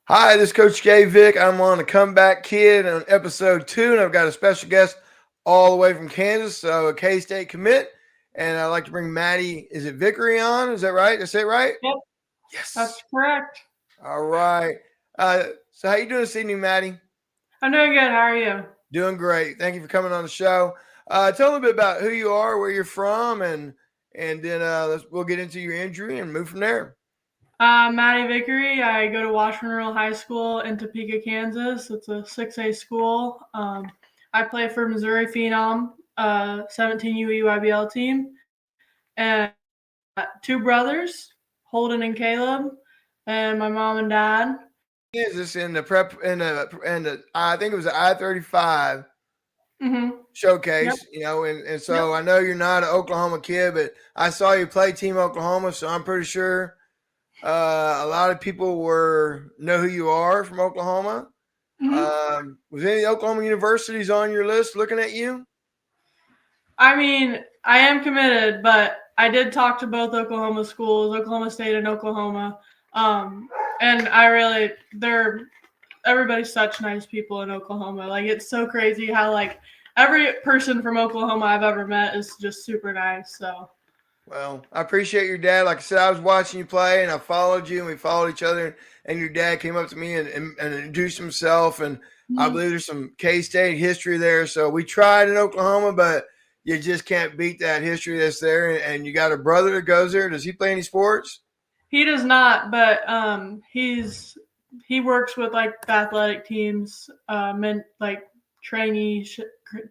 Hi, this is Coach JVick. I'm on the Comeback Kid on episode 2, and I've got a special guest all the way from Kansas, so a K-State commit. And I'd like to bring Maddie, is it Vickery on? Is that right? Did I say it right? Yep, Yes. that's correct. All right. So how you doing this evening, Maddie? I'm doing good. How are you? Doing great. Thank you for coming on the show. Tell me a bit about who you are, where you're from, and then we'll get into your injury and move from there. Maddie Vickery. I go to Washburn High School in Topeka, Kansas. It's a 6A school. I play for Missouri Phenom, 17U EYBL team, and two brothers, Holden and Caleb, and my mom and dad. Is this in the prep in the I think it was the I-35 Mm-hmm. Yep. showcase, and Yep. so I know you're not an Oklahoma kid, but I saw you play Team Oklahoma, so I'm pretty sure a lot of people know who you are from Oklahoma. Mm-hmm. Was any Oklahoma universities on your list looking at you? I mean, I am committed, but I did talk to both Oklahoma schools, Oklahoma State and Oklahoma. Um, and everybody's such nice people in Oklahoma. Like, it's so crazy how, like, every person from Oklahoma I've ever met is just super nice. So, Well, I appreciate your dad. Like I said, I was watching you play, and I followed you, and we followed each other. And your dad came up to me and introduced himself, and I mm-hmm. believe there's some K-State history there. So we tried in Oklahoma, but you just can't beat that history that's there. And you got a brother that goes there. Does he play any sports? He does not, but he works with like the athletic teams, like trainees, All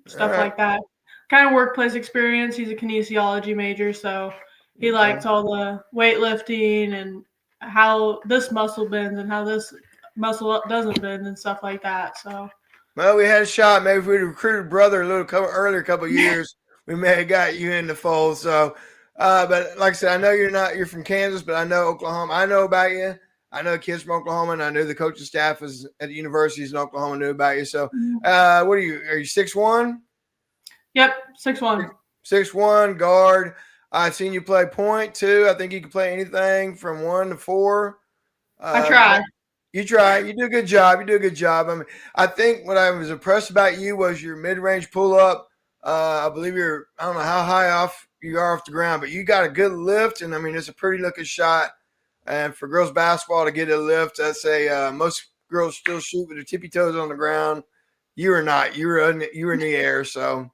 stuff right. like that. Kind of workplace experience. He's a kinesiology major, so he Okay. likes all the weightlifting and how this muscle bends and how this muscle doesn't bend and stuff like that. So Well, we had a shot. Maybe if we'd recruited brother a little earlier, couple of years, we may have got you in the fold. So, but like I said, I know you're from Kansas, but I know Oklahoma. I know about you. I know kids from Oklahoma, and I knew the coaching staff is at the universities in Oklahoma knew about you. So, what are you? Are you 6'1"? yep, 6'1". 6'1" guard. I've seen you play point too. I think you can play anything from 1 to 4. I Uh, try. You try. You do a good job. You do a good job. I mean, I think what I was impressed about you was your mid-range pull-up. I believe I don't know how high off you are off the ground, but you got a good lift, and I mean, it's a pretty looking shot. And for girls basketball to get a lift, I'd say most girls still shoot with their tippy toes on the ground. You are not. You were in the air. So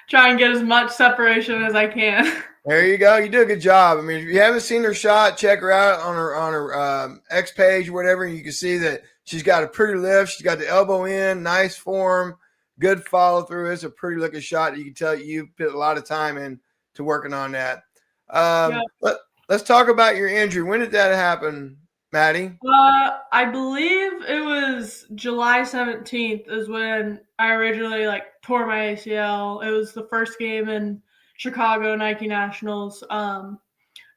Try and get as much separation as I can. there you go. You do a good job. I mean, if you haven't seen her shot, check her out on her X page or whatever, and you can see that she's got a pretty lift. She's got the elbow in, nice form, good follow through. It's a pretty looking shot. You can tell you put a lot of time in to working on that. Yeah. Let's talk about your injury. When did that happen, Maddie? I believe it was July 17th is when I originally tore my ACL. It was the first game in Chicago Nike Nationals,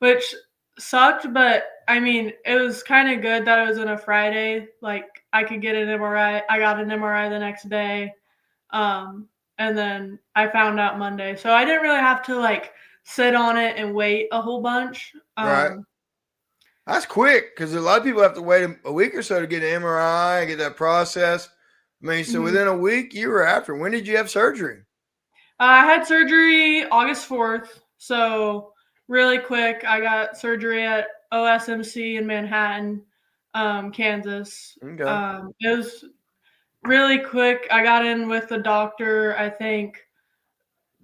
which sucked, but I mean, it was kind of good that it was on a Friday. Like, I could get an MRI. I got an MRI the next day. And then I found out Monday. So I didn't really have to sit on it and wait a whole bunch. Right. That's quick because a lot of people have to wait a week or so to get an MRI, get that process. I mean, so Mhm. within a week, you were after. When did you have surgery? I had surgery August 4th, so really quick. I got surgery at OSMC in Manhattan, Kansas. Okay. It was really quick. I got in with the doctor, I think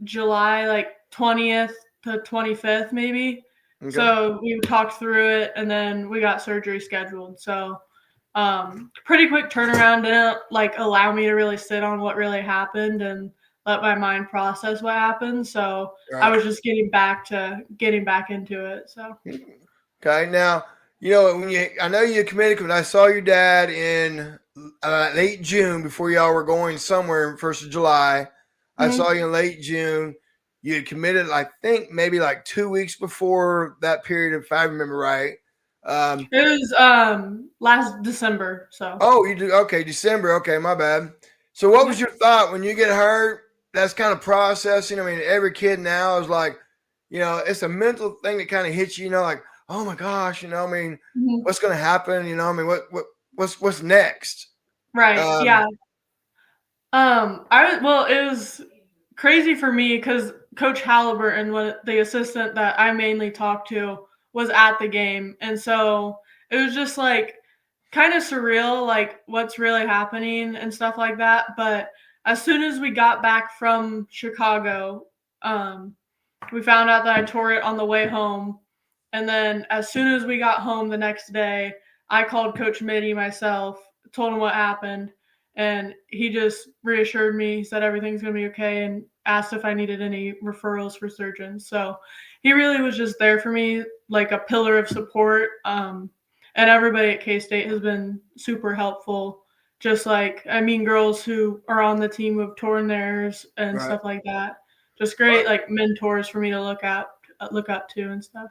July 20th to 25th, maybe. Okay. So we talked through it, and then we got surgery scheduled. So pretty quick turnaround. Didn't allow me to really sit on what really happened and let my mind process what happened. So I Right. was just getting back into it. So Okay. Now, I know you committed because I saw your dad in late June before y'all were going somewhere in 1st of July. I saw mm-hmm. you in late June. You had committed, I think, maybe like 2 weeks before that period, if I remember right. It was last December. So Oh, you do? Okay, December. Okay, my bad. So, what was yep. your thought when you get hurt? That's kind of processing. I mean, every kid now is like, it's a mental thing that kind of hits you, like, oh my gosh, I mean, Mhm. what's going to happen? I mean, what's next? Right. Um, Yeah. It was crazy for me because Coach Halliburton, the assistant that I mainly talked to, was at the game, and so it was just like kind of surreal, like what's really happening and stuff like that. But as soon as we got back from Chicago, um, we found out that I tore it on the way home, and then as soon as we got home the next day, I called Coach Mitty myself, told him what happened, and he just reassured me. He said everything's going to be okay and asked if I needed any referrals for surgeons. So he really was just there for me, like a pillar of support. And everybody at K-State has been super helpful. Just like, I mean, girls who are on the team have torn theirs and right. stuff like that. Just great, like mentors for me to look up to and stuff.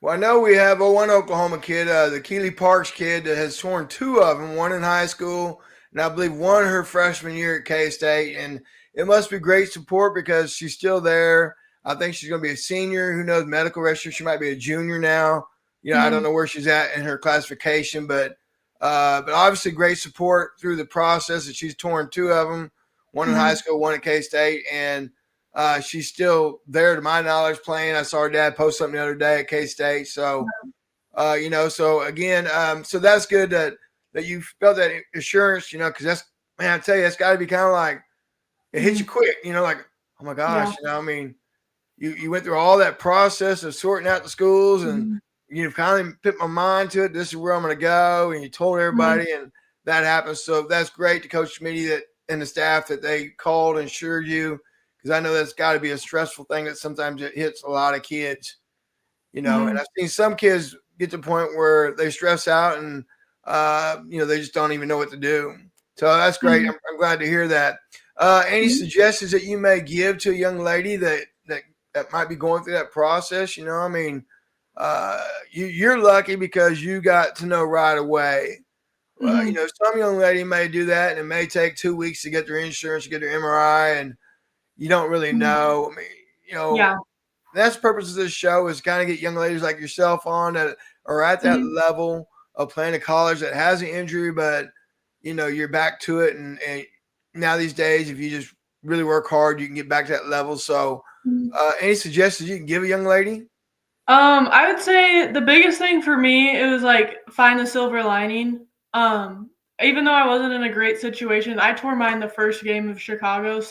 Well, I know we have one Oklahoma kid, the Keeley Parks kid, that has torn two of them, one in high school, and I believe one her freshman year at K State. And it must be great support because she's still there. I think she's going to be a senior. Who knows? Medical register. She might be a junior now. I don't Mm-hmm. know where she's at in her classification, but obviously great support through the process. And she's torn two of them, one in high Mm-hmm. school, one at K State, and she's still there, to my knowledge, playing. I saw her dad post something the other day at K State. So, so again, so that's good that you felt that assurance, because that's, man, I tell you, that's got to be kind of like it hits you Mm-hmm. quick, like, oh my Yeah. gosh, I mean, you went through all that process of sorting out the schools, and Mm-hmm. you've kind of put my mind to it. This is where I'm going to go, and you told Mm-hmm. everybody, and that happened. So that's great to Coach Smitty that and the staff that they called and assured you, because I know that's got to be a stressful thing that sometimes it hits a lot of kids, and Mm-hmm. I've seen some kids get to the point where they stress out and they just don't even know what to do. So that's great. Mm-hmm. I'm glad to hear that. Any Mm-hmm. suggestions that you may give to a young lady that might be going through that process? I mean, you're lucky because you got to know right away. Mm-hmm. Some young lady may do that, and it may take 2 weeks to get their insurance, to get their MRI, and you don't really Mm-hmm. know. I mean, Yeah. that's the purpose of this show, is kind of get young ladies like yourself on that are at that Mm-hmm. level of playing a college that has an injury, but you're back to it. And now these days, if you just really work hard, you can get back to that level. So, Mm-hmm. any suggestions you can give a young lady? I would say the biggest thing for me, it was like find the silver lining. Um, Even though I wasn't in a great situation, I tore mine the first game of Chicago,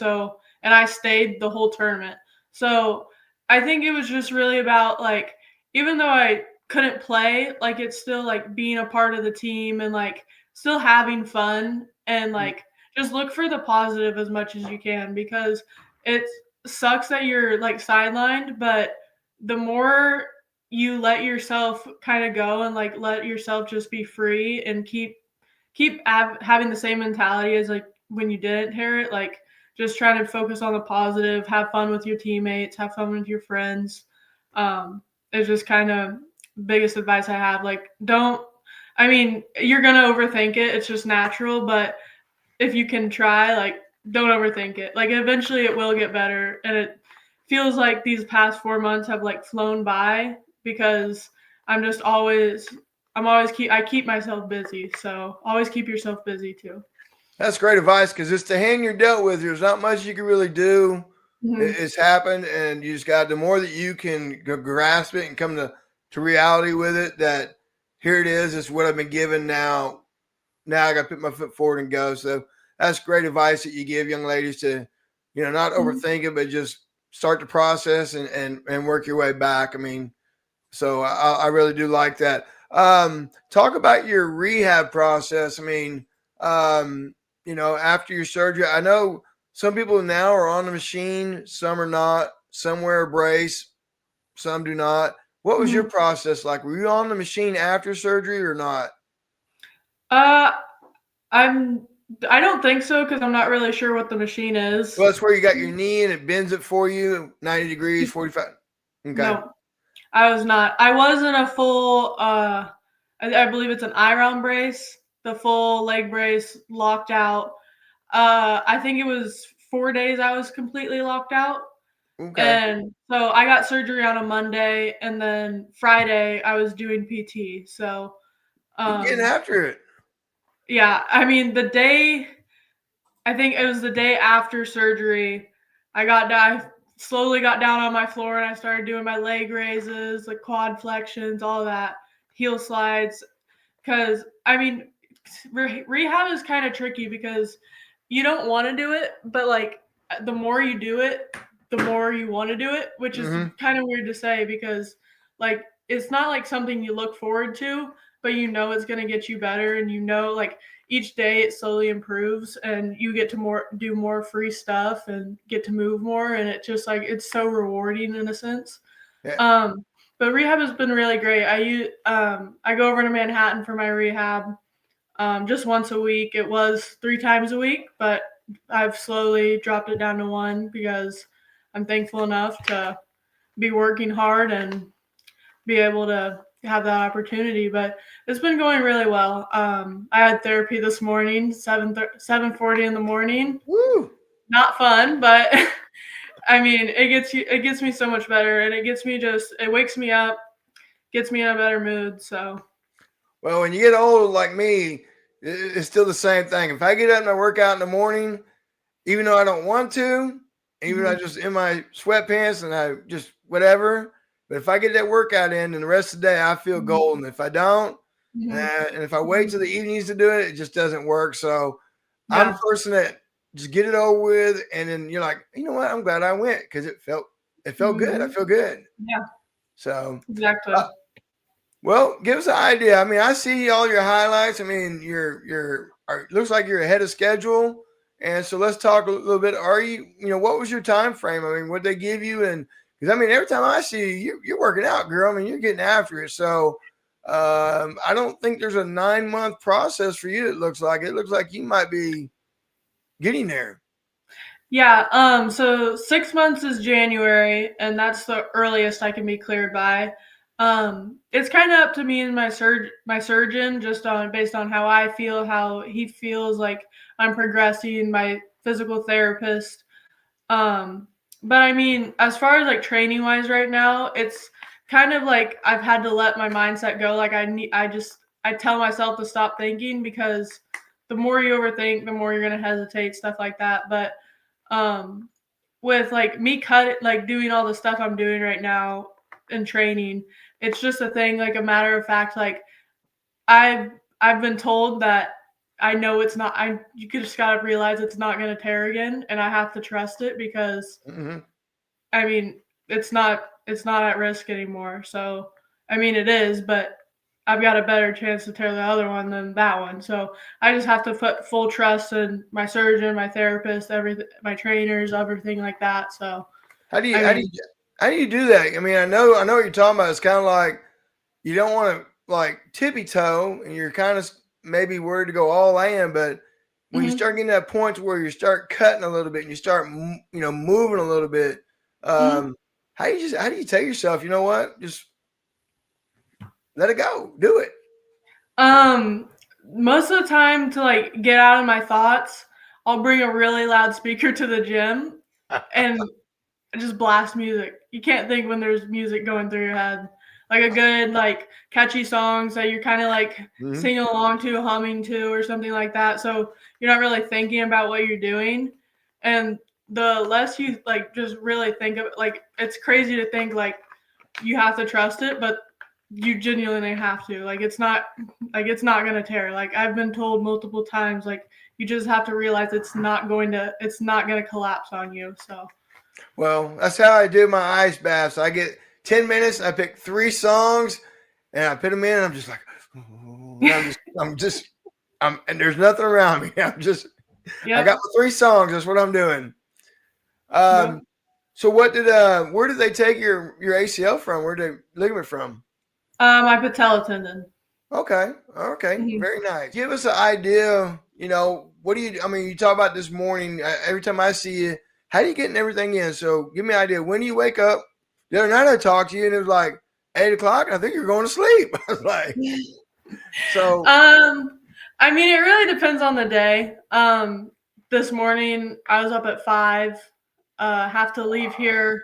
and I stayed the whole tournament. So I think it was just really about like, even though I couldn't play, like it's still like being a part of the team and like still having fun and like just look for the positive as much as you can, because it sucks that you're like sidelined, but the more you let yourself kind of go and like let yourself just be free and having the same mentality as like when you didn't hear it, like just trying to focus on the positive, have fun with your teammates, have fun with your friends. It's just kind of biggest advice I have. Like, don't, I mean, you're gonna overthink it, it's just natural, but if you can try, like, don't overthink it. Like, eventually it will get better. And it feels like these past 4 months have like flown by because I'm just always, I keep myself busy. So always keep yourself busy too. That's great advice, because it's the hand you're dealt with. There's not much you can really do. Mm-hmm. It's happened, and you just got, the more that you can grasp it and come to reality with it, that here it is. It's what I've been given now. Now I got to put my foot forward and go. So that's great advice that you give young ladies to, not Mm-hmm. overthink it, but just start the process and work your way back. I mean, so I really do like that. Talk about your rehab process. I mean, after your surgery, I know some people now are on the machine, some are not, some wear a brace, some do not. What was your Mm-hmm. process like? Were you on the machine after surgery or not? Uh, I'm, I don't think so because I'm not really sure what the machine is. Well, that's where you got your knee and it bends it for you 90 degrees, 45. Okay. No, I was not. I was in a full, I believe it's an iron brace, the full leg brace locked out. I think it was 4 days I was completely locked out. Okay. And so I got surgery on a Monday, and then Friday I was doing PT. So, You're getting um, after it. yeah, I mean, I think it was the day after surgery, I slowly got down on my floor and I started doing my leg raises, like quad flexions, all that, heel slides. Because, I mean, rehab is kind of tricky because you don't want to do it, but like the more you do it, the more you want to do it, which is Mm-hmm. kind of weird to say because like it's not like something you look forward to, but you know it's going to get you better, and you know like each day it slowly improves and you get to do more free stuff and get to move more, and it just like it's so rewarding in a sense. Yeah. um but rehab has been really great. I go over to Manhattan for my rehab just once a week. It was 3 times a week, but I've slowly dropped it down to one because I'm thankful enough to be working hard and be able to have that opportunity. But it's been going really well. I had therapy this morning, 7:40 in the morning. Woo. Not fun, but I mean, it gets me so much better, and it wakes me up, gets me in a better mood. So, Well, when you get old like me, it's still the same thing. If I get up and I work out in the morning, even though I don't want to, even though I mhm, just in my sweatpants and I just whatever. But if I get that workout in, and the rest of the day I feel mhm, golden. If I don't, mhm, and if I wait mhm. till the evenings to do it, it just doesn't work. So I'm the Yeah, person that just get it over with, and then you're like, you know what? I'm glad I went because it felt good. I mhm. feel good. Yeah, So. exactly. uh, well, give us an idea. I mean, I see all your highlights. I mean, looks like you're ahead of schedule. And so let's talk a little bit. What was your time frame? I mean, what they give you? And because I mean, every time I see you, you're working out, girl. I mean, you're getting after it. So I don't think there's a 9-month process for you. It looks like you might be getting there. Yeah, so 6 months is January, and that's the earliest I can be cleared by. It's kind of up to me and my surgeon, just on based on how I feel, how he feels like I'm progressing, my physical therapist. Um, but I mean, as far as like training wise right now, it's kind of like I've had to let my mindset go. Like I tell myself to stop thinking because the more you overthink, the more you're gonna hesitate, stuff like that. But um with like doing all the stuff I'm doing right now in training, it's just a thing, like a matter of fact, like I've I've been told that I know it's not I you just gotta realize it's not gonna tear again, and I have to trust it because Hmm. I mean it's not at risk anymore. So I mean it is, but I've got a better chance to tear the other one than that one. So I just have to put full trust in my surgeon, my therapist, everything, my trainers, everything like that. So How do you I how do you mean, how do you do that? I mean, I know what you're talking about. It's kind of like you don't want to like tippy toe, and you're kind of maybe worried to go all in. But when you mhm, start getting to that point to where you start cutting a little bit and you start moving a little bit, mhm. how do you tell yourself, you know what, just let it go, do it. Um, Most of the time to like get out of my thoughts, I'll bring a really loud speaker to the gym and just blast music. You can't think when there's music going through your head. Like a good like catchy songs that you're kind of like Hmm. singing along to, humming to, or something like that. So you're not really thinking about what you're doing. And the less you like just really think of it, like it's crazy to think like you have to trust it, but you genuinely have to. It's not gonna tear. Like I've been told multiple times, like you just have to realize it's not gonna collapse on you. So Well, that's how I do my ice baths. I get 10 minutes and I pick 3 songs and I put them in and I'm just like, and and there's nothing around me. I got yep. my 3 songs. That's what I'm doing. Um, Yep. so where did they take your ACL from? Where did they ligament from? My patella tendon. Okay. Okay. Mhm. Very nice. Give us an idea, what do you, I mean, you talk about this morning, every time I see you, how do you getting everything in? So give me an idea. When do you wake up? The other night I talked to you and it was like 8 o'clock. And I think you're going to sleep. I was like, so, Um, I mean, it really depends on the day. This morning I was up at 5. Have to leave here.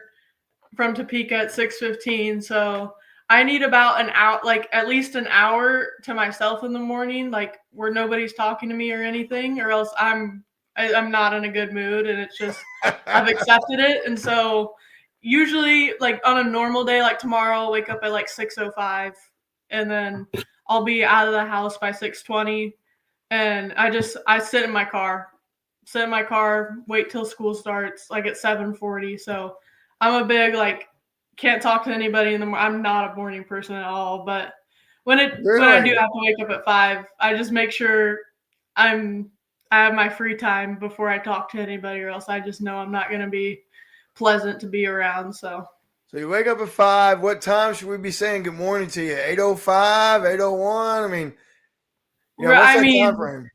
from Topeka at 6:15, so I need about an hour, like at least an hour to myself in the morning, like where nobody's talking to me or anything, or else I'm not in a good mood, and it's just I've accepted it. And so usually, like on a normal day, like tomorrow, I'll wake up at like 6:05, and then I'll be out of the house by 6:20, and I sit in my car, wait till school starts like at 7:40. So I'm a big like can't talk to anybody in the morning. I'm not a morning person at all, but when I do Really? have to wake up at 5, I just make sure I have my free time before I talk to anybody, or else I just know I'm not going to be pleasant to be around. So you wake up at 5. What time should we be saying good morning to you? 8:05, 8:01? I mean, what's I that mean, time frame?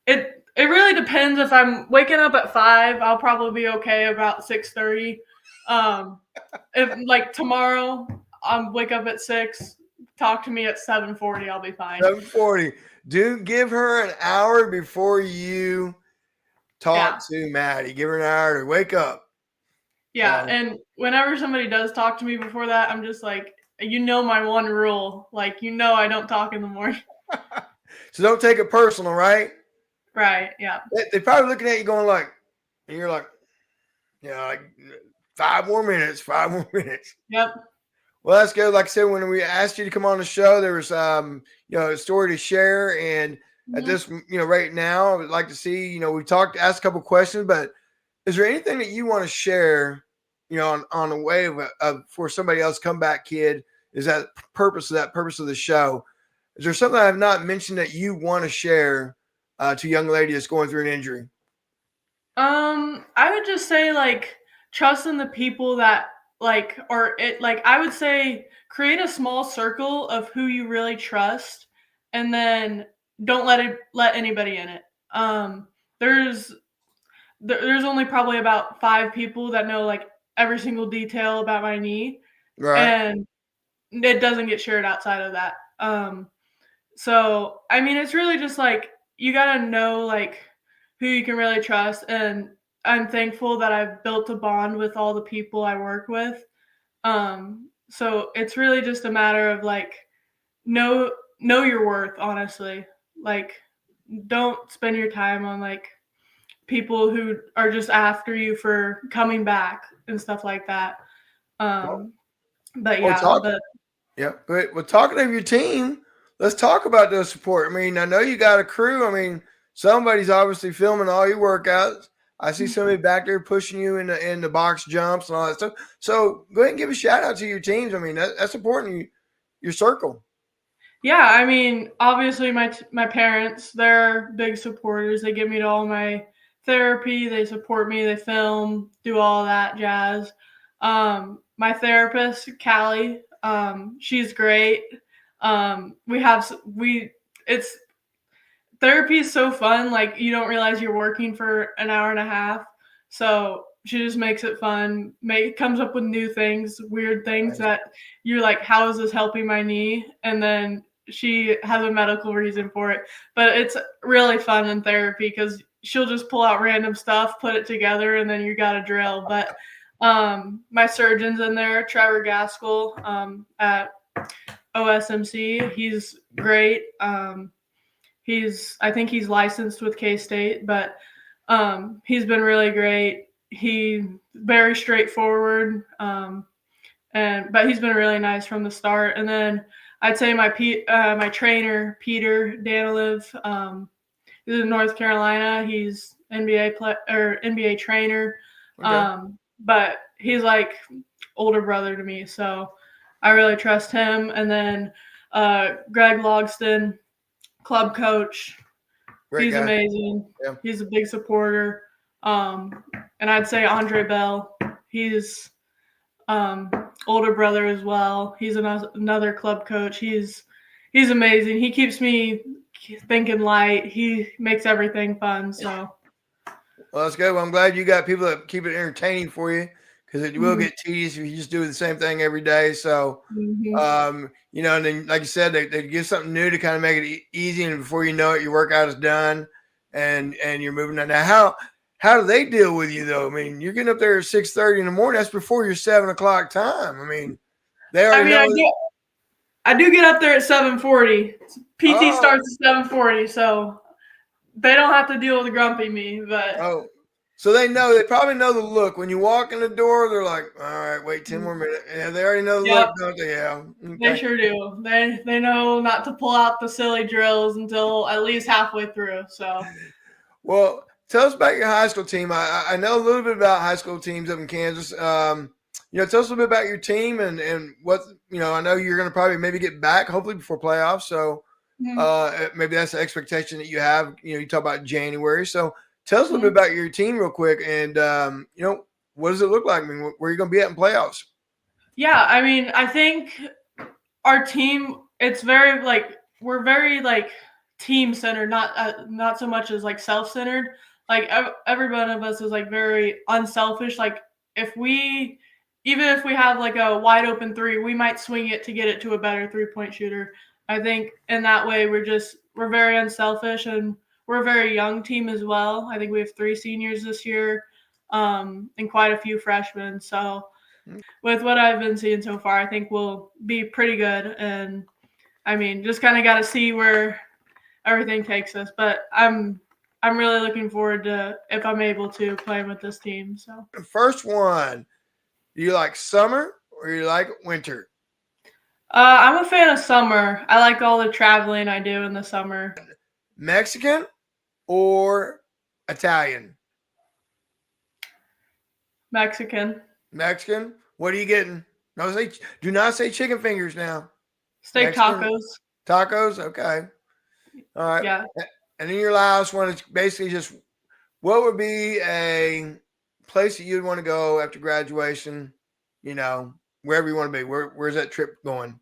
it really depends. If I'm waking up at 5, I'll probably be okay about 6:30. If like tomorrow, wake up at 6, talk to me at 7:40, I'll be fine. 7:40. Do give her an hour before you talk Yeah. to Maddie. Give her an hour to wake up. Yeah, and whenever somebody does talk to me before that, I'm just like, my one rule, like I don't talk in the morning. So don't take it personal, right? Right. Yeah. They're probably looking at you going like, and you're like, like 5 more minutes, 5 more minutes. Yep. Well, that's good. Like I said, when we asked you to come on the show, there was a story to share, and at this, right now, I would like to see, we asked a couple questions, but is there anything that you want to share, on the way of for somebody else comeback kid? Is that purpose of the show? Is there something I have not mentioned that you want to share to a young lady that's going through an injury? I would just say like trust in the people that I would say create a small circle of who you really trust, and then don't let anybody in it. There's only probably about 5 people that know like every single detail about my knee, Right. and it doesn't get shared outside of that. So I mean, it's really just like you gotta know like who you can really trust, and I'm thankful that I've built a bond with all the people I work with. So it's really just a matter of like know your worth, honestly. Like don't spend your time on like people who are just after you for coming back and stuff like that. But yeah, Yeah, but we're talking of your team. Let's talk about the support. I mean, I know you got a crew. I mean, somebody's obviously filming all your workouts. I see somebody back there pushing you in the box jumps and all that stuff. So go ahead and give a shout out to your teams. I mean, that's important. Your circle. yeah, I mean, obviously my parents, they're big supporters. They give me to all my therapy. They support me. They film, do all that jazz. My therapist, Callie, she's great. It's therapy is so fun. Like you don't realize you're working for an hour and a half. So she just makes it fun. Comes up with new things, weird things that you're like, how is this helping my knee? And then she has a medical reason for it. But it's really fun in therapy because she'll just pull out random stuff, put it together, and then you got a drill. But my surgeon's in there, Trevor Gaskell, at OSMC. He's great. I think he's licensed with K-State, but he's been really great. He's very straightforward, but he's been really nice from the start. And then I'd say my trainer Peter Daniliv, he's in North Carolina. He's NBA trainer, Okay. but he's like older brother to me, so I really trust him. And then Greg Logston, club coach. Great He's guy. amazing. Yeah. He's a big supporter. And I'd say Andre Bell. He's older brother as well. He's another club coach. He's amazing. He keeps me thinking light. He makes everything fun. So. Well, that's good. Well, I'm glad you got people that keep it entertaining for you because it will get tedious if you just do the same thing every day. So, and then like you said, they give something new to kind of make it easy, and before you know it, your workout is done, and you're moving on. Now, how do they deal with you though? I mean, you're getting up there at 6:30 in the morning. That's before your 7 o'clock time. I mean, they I already mean, know. I do get up there at 7:40. PT Oh, starts at 7:40, so they don't have to deal with grumpy me. But oh, so they know. They probably know the look when you walk in the door. They're like, "All right, wait 10 more minutes." Yeah, they already know the yep, look, don't they? Yeah. they Okay. sure do. They know not to pull out the silly drills until at least halfway through. So Well, tell us about your high school team. I know a little bit about high school teams up in Kansas. Tell us a little bit about your team and what I know you're going to probably maybe get back hopefully before playoffs. So mhm, maybe that's the expectation that you have. You talk about January. So tell us a little bit mhm. about your team real quick, and what does it look like? I mean, where are you going to be at in playoffs? Yeah, I mean, I think our team, it's very like we're very like team centered, not so much as like self centered. Like every one of us is like very unselfish. Like if we even if we have like a wide open three, we might swing it to get it to a better 3-point shooter. I think in that way we're very unselfish, and we're a very young team as well. I think we have 3 seniors this year, and quite a few freshmen. So with what I've been seeing so far, I think we'll be pretty good. And I mean, just kind of got to see where everything takes us. But I'm really looking forward to if I'm able to play with this team. So The first one, do you like summer or you like winter? I'm a fan of summer. I like all the traveling I do in the summer. Mexican or Italian? Mexican Mexican. What are you getting? No, do not say chicken fingers now. steak Mexican tacos. tacos. Okay. All right. Yeah. And then your last one is basically just what would be a place that you'd want to go after graduation? Wherever you want to be. Where's that trip going?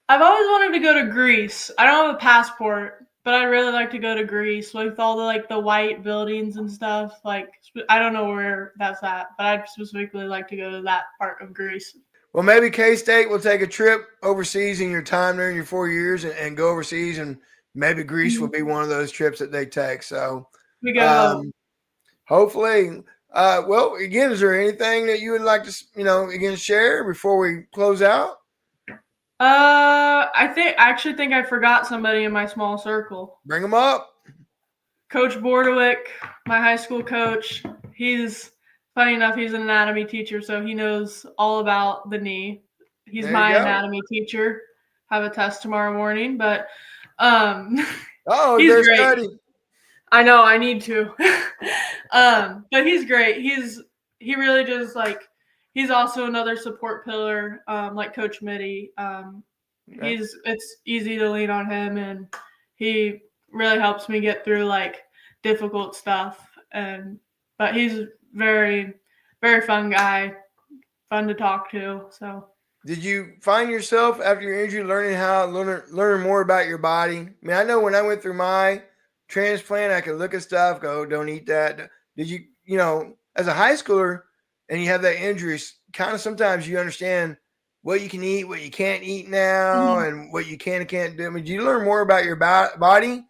I've always wanted to go to Greece. I don't have a passport, but I'd really like to go to Greece with all the like the white buildings and stuff. Like I don't know where that's at, but I'd specifically like to go to that part of Greece. Well, maybe K-State will take a trip overseas in your time there in your 4 years and go overseas, and maybe Greece will Mhm. be one of those trips that they take. So, We go hope. um, hopefully, well, again, is there anything that you would like to, again, share before we close out? I actually think I forgot somebody in my small circle. Bring them up. Coach Bordewick, my high school coach. He's funny enough. He's an anatomy teacher, so he knows all about the knee. He's There you my go. anatomy teacher. Have a test tomorrow morning, but um, Oh, you he's better great. study. I know I need to. But he's great. He really just like he's also another support pillar, like Coach Mitty. Okay. It's easy to lean on him, and he really helps me get through like difficult stuff. But he's very very fun guy, fun to talk to. So Did you find yourself after your injury learn more about your body? I mean, I know when I went through my transplant, I could look at stuff, go, don't eat that. Did you, as a high schooler, and you have that injury, kind of sometimes you understand what you can eat, what you can't eat now, mhm. and what you can and can't do. I mean, do you learn more about your body,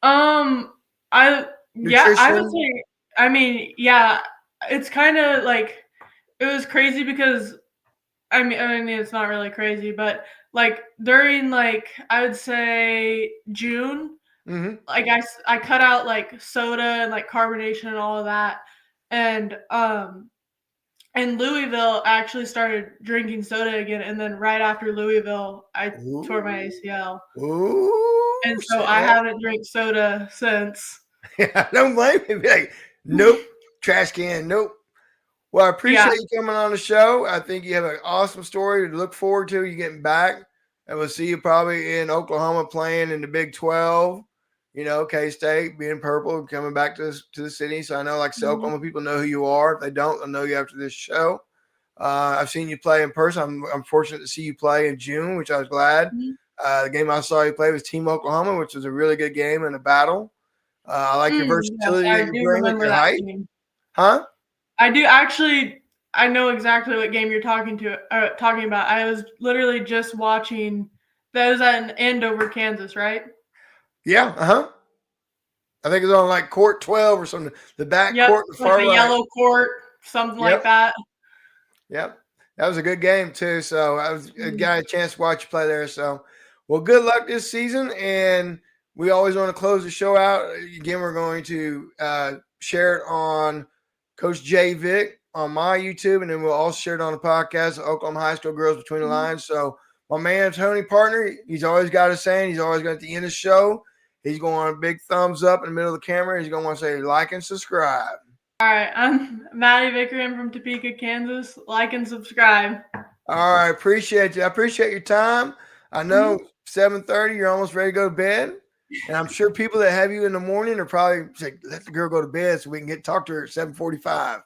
um, I yeah, I would nutrition? say. I mean, yeah, it's kind of like it was crazy because I mean, it's not really crazy, but like during like I would say June, Mm-hmm. like I cut out like soda and like carbonation and all of that, and in Louisville I actually started drinking soda again, and then right after Louisville I tore my Ooh, ACL, ooh, and so I haven't drank soda since. yeah, don't blame me. Be like, nope, trash can, nope. Well, I Yeah. appreciate you coming on the show. I think you have an awesome story to look forward to. You getting back, and we'll see you probably in Oklahoma playing in the Big 12. K-State being purple, coming back to the city. So I know, like I said, Mhm. Oklahoma people know who you are. If they don't, they'll know you after this show. I've seen you play in person. I'm fortunate to see you play in June, which I was glad. Mhm. The game I saw you play was Team Oklahoma, which was a really good game and a battle. I like your Yes, versatility that I you do bring with remember your that height. game. Huh? I do actually. I know exactly what game you're talking about. I was literally just watching. That was at an Andover, Kansas, right? Yeah. Uh huh. I think it was on like court 12 or something. The back Yep, court, the like far a right. yellow court, something like Yep. that. Yep. That was a good game too. So I Mhm. got a chance to watch you play there. So, well, good luck this season. And we always want to close the show out. Again, we're going to share it on Coach JVick on my YouTube, and then we'll also share it on the podcast, Oklahoma High School Girls Between the Lines. So my man, Tony Partner, he's always got a saying. He's always got at the end of the show, he's going to want a big thumbs up in the middle of the camera. He's going to want to say like and subscribe. All right, I'm Maddie Vickery. I'm from Topeka, Kansas. Like and subscribe. All right, appreciate you. I appreciate your time. I know 7:30, you're almost ready to go to bed, and I'm sure people that have you in the morning are probably say, "Let the girl go to bed so we can talk to her at 7:45."